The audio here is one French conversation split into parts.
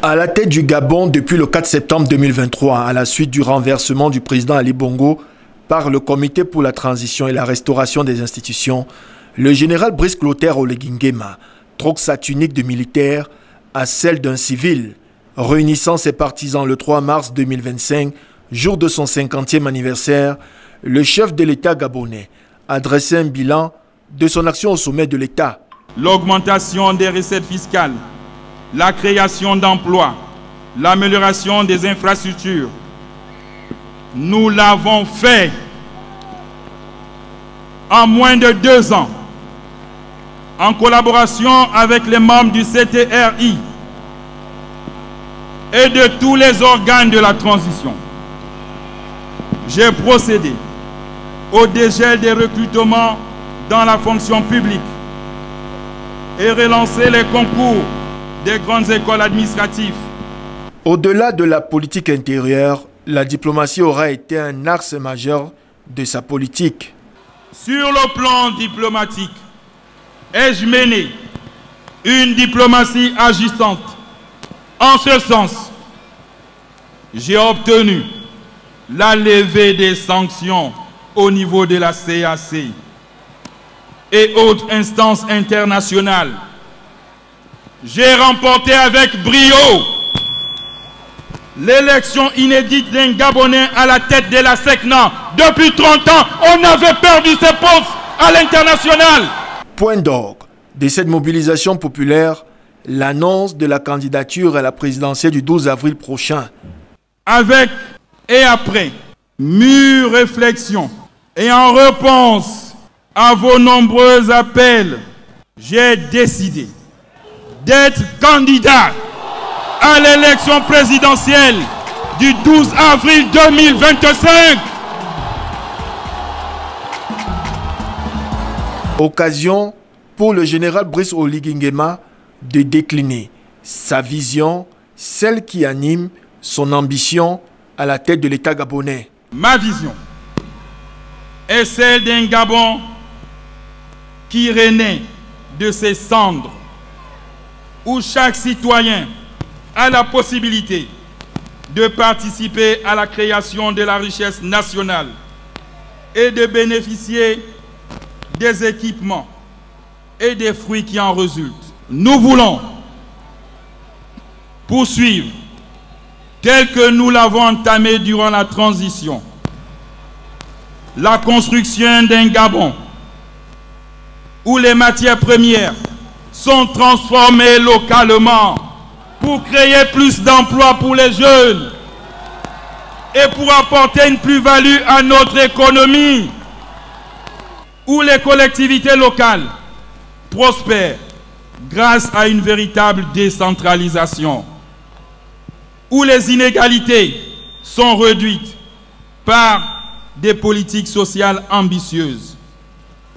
À la tête du Gabon depuis le 4 septembre 2023, à la suite du renversement du président Ali Bongo par le Comité pour la transition et la restauration des institutions, le général Brice Clotaire Oligui Nguema troque sa tunique de militaire à celle d'un civil, réunissant ses partisans le 3 mars 2025, jour de son 50e anniversaire. Le chef de l'État gabonais a dressé un bilan de son action au sommet de l'État. L'augmentation des recettes fiscales, la création d'emplois, l'amélioration des infrastructures. Nous l'avons fait en moins de 2 ans, en collaboration avec les membres du CTRI et de tous les organes de la transition. J'ai procédé au dégel des recrutements dans la fonction publique et relancé les concours des grandes écoles administratives. Au-delà de la politique intérieure, la diplomatie aura été un axe majeur de sa politique. Sur le plan diplomatique, ai-je mené une diplomatie agissante? En ce sens, j'ai obtenu la levée des sanctions au niveau de la CAC et autres instances internationales. J'ai remporté avec brio l'élection inédite d'un Gabonais à la tête de la SECNA. Depuis 30 ans, on avait perdu ses postes à l'international. Point d'orgue de cette mobilisation populaire, l'annonce de la candidature à la présidentielle du 12 avril prochain. Avec et après mûre réflexion et en réponse à vos nombreux appels, j'ai décidé d'être candidat à l'élection présidentielle du 12 avril 2025. Occasion pour le général Brice Oligui Nguema de décliner sa vision, celle qui anime son ambition à la tête de l'État gabonais. Ma vision est celle d'un Gabon qui renaît de ses cendres, où chaque citoyen a la possibilité de participer à la création de la richesse nationale et de bénéficier des équipements et des fruits qui en résultent. Nous voulons poursuivre tel que nous l'avons entamé durant la transition, la construction d'un Gabon où les matières premières sont transformées localement pour créer plus d'emplois pour les jeunes et pour apporter une plus-value à notre économie, où les collectivités locales prospèrent grâce à une véritable décentralisation, où les inégalités sont réduites par des politiques sociales ambitieuses.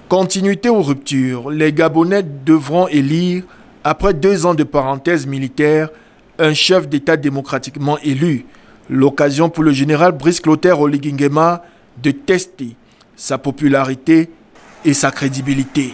Continuité ou rupture, les Gabonais devront élire, après 2 ans de parenthèse militaire, un chef d'État démocratiquement élu. L'occasion pour le général Brice Clotaire Oligui Nguema de tester sa popularité et sa crédibilité.